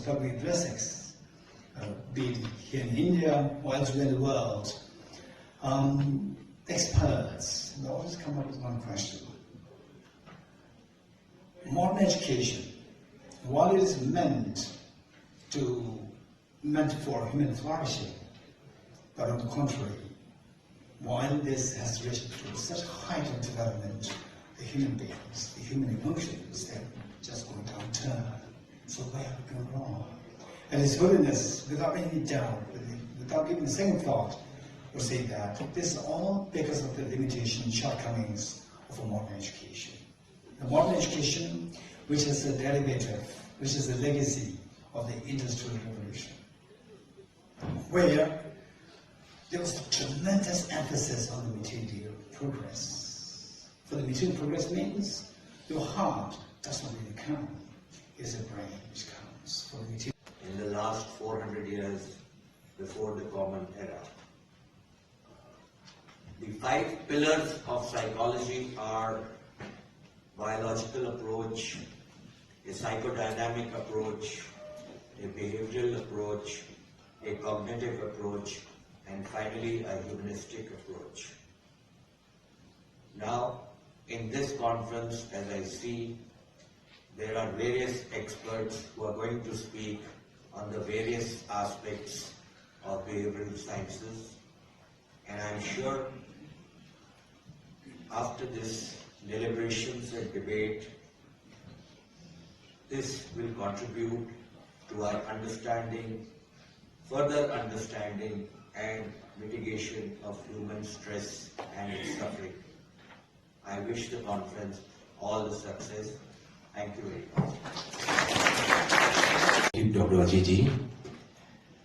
public addresses, be it here in India or elsewhere in the world, experts, they always come up with one question. Modern education, while it is meant for human flourishing, but on the contrary, while this has reached to such a height of development, the human beings, the human emotions, they're just going downturn. So where have we gone wrong? And His Holiness, without any doubt, without giving a second thought, will say that this is all because of the limitation, shortcomings of a modern education. The modern education, which is a derivative, which is a legacy of the Industrial Revolution, where there was a tremendous emphasis on the material progress. For the material progress means your heart does not really count, it's the brain which counts for the material. In the last 400 years before the Common Era, the 5 pillars of psychology are biological approach, a psychodynamic approach, a behavioral approach, a cognitive approach, and finally a humanistic approach. Now, in this conference, as I see, there are various experts who are going to speak on the various aspects of behavioral sciences, and I'm sure after this deliberations and debate, this will contribute to our understanding, further understanding and mitigation of human stress and its suffering. I wish the conference all the success. Thank you very much. Thank you, Dr. Ajiji.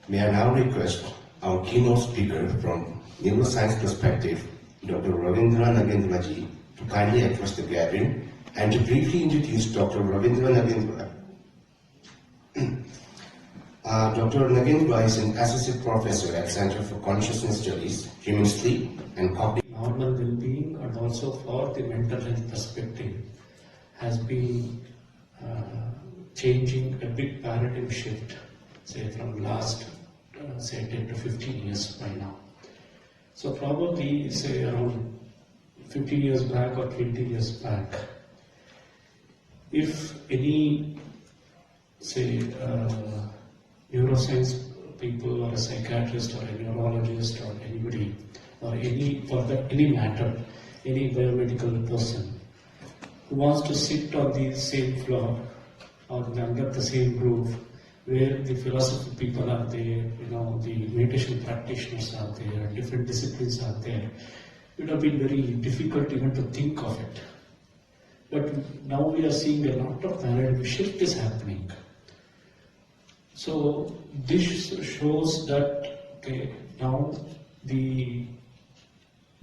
May I now request our keynote speaker from Neuroscience perspective, Dr. Ravindra Nagendraji, to kindly address the gathering and to briefly introduce Dr. Ravindra Nagendra. Dr. Nagendra is an associate professor at Center for Consciousness Studies, Human Sleep and Cognitive. Normal well-being and also for the mental health perspective has been changing a big paradigm shift, say from last 10 to 15 years by now. So probably say around 15 years back or 20 years back, if any say neuroscience people or a psychiatrist or a neurologist or anybody or any matter, any biomedical person who wants to sit on the same floor or under the same roof where the philosophy people are there, the meditation practitioners are there, different disciplines are there, it would have been very difficult even to think of it. But now we are seeing a lot of paradigm shift is happening. So this shows that now the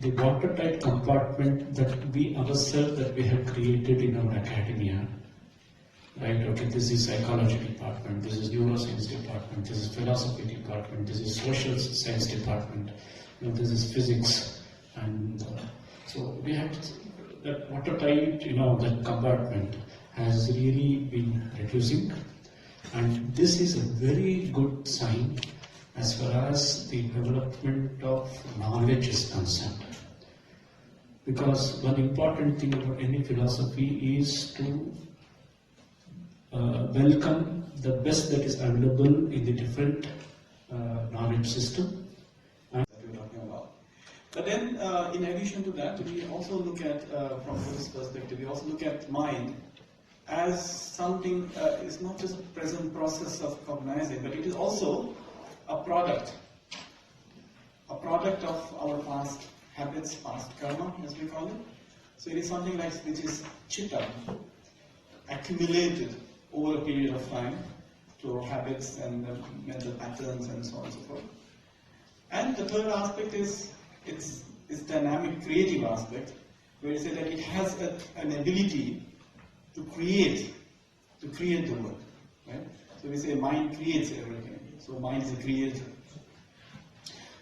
watertight compartment that we ourselves that we have created in our academia, right? Okay, this is psychology department, this is neuroscience department, this is philosophy department, this is social science department, this is physics, and so we have that watertight, that compartment has really been reducing, and this is a very good sign as far as the development of knowledge is concerned. Because one important thing about any philosophy is to welcome the best that is available in the different knowledge system. That we're talking about. But then, in addition to that, we also look at, from Buddhist perspective, we also look at mind as something, it's not just a present process of cognizing, but it is also a product of our past habits, past karma, as we call it. So it is something like which is chitta, accumulated over a period of time through our habits and mental patterns and so on and so forth. And the third aspect is its dynamic, creative aspect, where you say that it has an ability to create the world, right? So we say mind creates everything. So mind is a creator.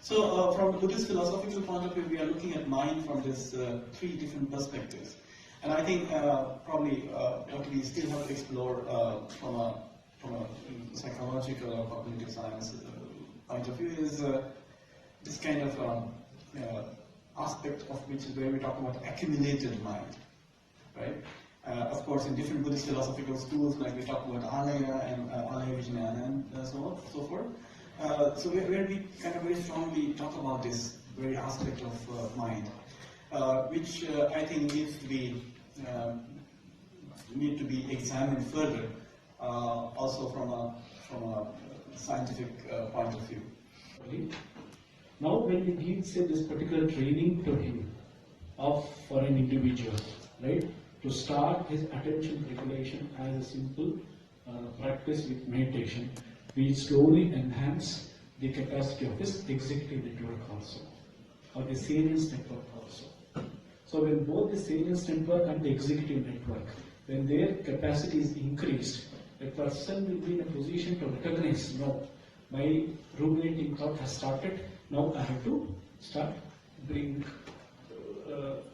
So from a Buddhist philosophical point of view, we are looking at mind from this 3 different perspectives. And I think probably what we still have to explore from from a psychological or cognitive science point of view is this kind of aspect of which is where we talk about accumulated mind, right? Of course, in different Buddhist philosophical schools, like we talk about alaya and alaya vijnana and so on, so forth. So where we kind of very strongly talk about this very aspect of mind, which I think needs to be examined further, also from a scientific point of view. Now, when we give, say, this particular training to him, for an individual, right, to start his attention regulation as a simple practice with meditation, we slowly enhance the capacity of his executive network also, or the salience network also. So when both the salience network and the executive network, when their capacity is increased, a person will be in a position to recognize, no, my ruminating thought has started, now I have to I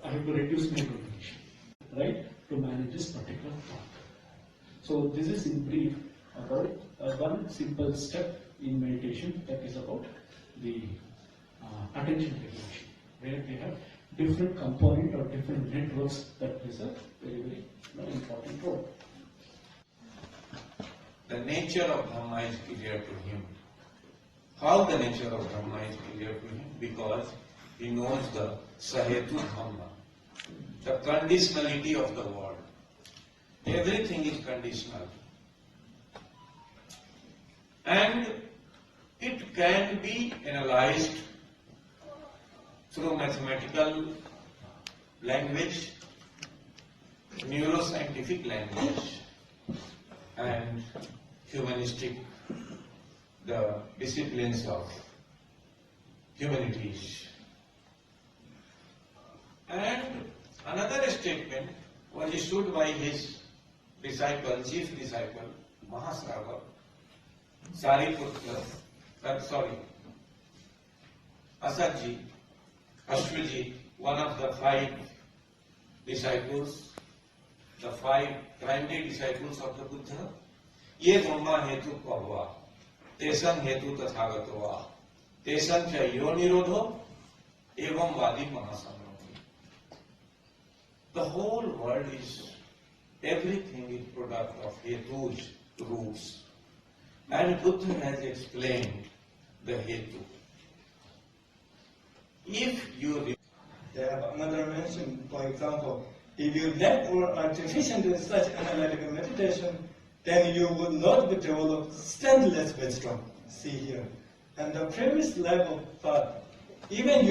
have to reduce my rumination, right, to manage this particular thought. So this is in brief about one simple step in meditation, that is about the attention regulation, where we have different component or different networks that plays a very, very important role. The nature of Dhamma is clear to him. How the nature of Dhamma is clear to him? Because he knows the Sahetu Dhamma, the conditionality of the world. Everything is conditional. And it can be analyzed through mathematical language, neuroscientific language, and humanistic, the disciplines of humanities. And another statement was issued by his disciple, chief disciple, Mahasrava, Asadji, Ashwaji, one of the 5 disciples, the 5 primary disciples of the Buddha. Ye Brahma hetu pahva, tesang hetu tathagatva, tesang cha yo nirodho, evam vadi mahasamrati. The whole world is, everything is product of hetus, roots. And Buddha has explained the hetu. If you Another mention, for example, if you lack or are deficient in such analytical meditation, then you would not develop standless wisdom. See here. And the previous level thought, even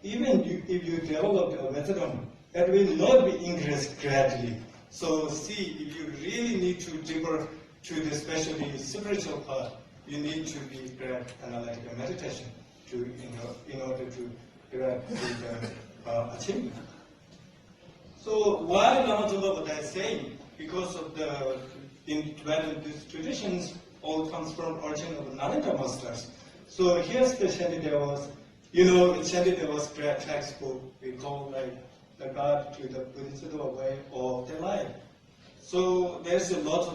if you develop a wisdom, that will not be increased gradually. So see, if you really need to deeper to the especially spiritual part, you need to be grab analytical meditation in order to grab the achievement. So why Lama Buddha is saying, because of in Tibetan these traditions all comes from origin of the Nalanda masters. So here's the Shantidevas, Shantidevas textbook, we call like the guide to the Buddhist way of Dalai. So there's a lot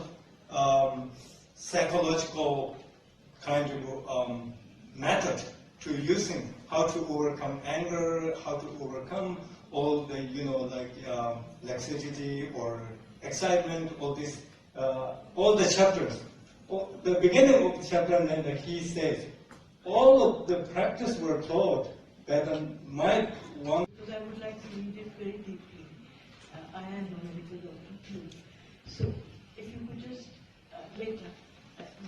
of psychological kind of method to using how to overcome anger, how to overcome all the laxity or excitement, all this, all the chapters. The beginning of the chapter, and then he says, all of the practice were taught that might want. Because I would like to read it very deeply. I am a medical doctor too. So if you could just later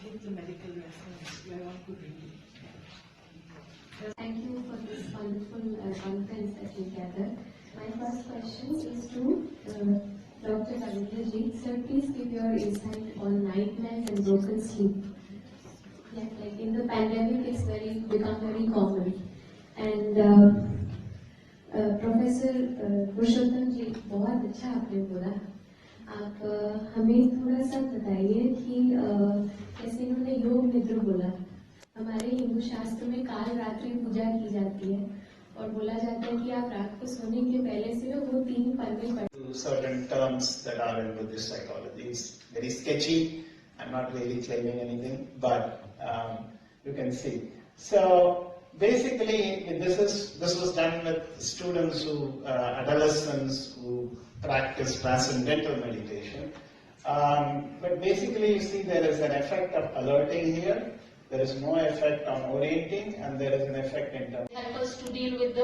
give the medical reference where one could read it. Thank you for this wonderful conference that we gathered. My first question is to Dr. Ravindra. Sir, please give your insight on nightmares and broken sleep. Yeah, like in the pandemic, it's become very common. And professor Purushottam ji, बहुत अच्छा आपने बोला. आप हमें थोड़ा सा बताइए कि जैसे इन्होंने योग निद्रा बोला, हमारे हिंदू शास्त्र में काल रात्रि पूजा की जाती है और बोला जाता है कि आप रात को सोने के पहले से ना वो 3 पन्ने पढ़. Certain terms that are in Buddhist psychology is very sketchy I'm not really claiming anything, but you can see. So basically, this was done with students adolescents who practice transcendental meditation. But basically, you see there is an effect of alerting here. There is no effect on orienting, and there is an effect in terms. Help us to deal with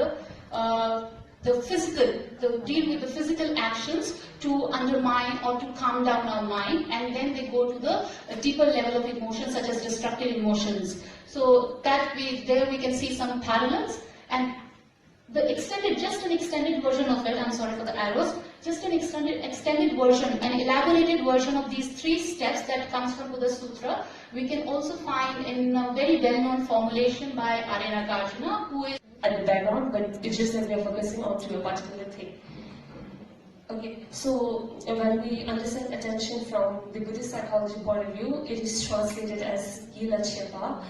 deal with the physical actions to undermine or to calm down our mind, and then they go to the deeper level of emotions such as destructive emotions. So that there we can see some parallels, and just an extended version of it, I'm sorry for the arrows, just an extended version, an elaborated version of these 3 steps that comes from Buddhist Sutra, we can also find in a very well-known formulation by Arya Nagarjuna, who is at the background, but it's just that we are focusing on to a particular thing. Okay, so when we understand attention from the Buddhist psychology point of view, it is translated as Chalchitra.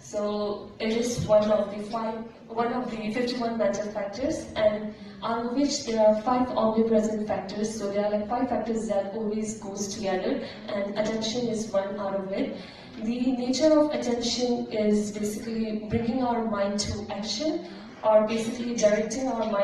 So it is one of the 51 mental factors, and out of which there are 5 omnipresent factors. So there are like 5 factors that always goes together, and attention is one out of it. The nature of attention is basically bringing our mind to action, or basically directing our mind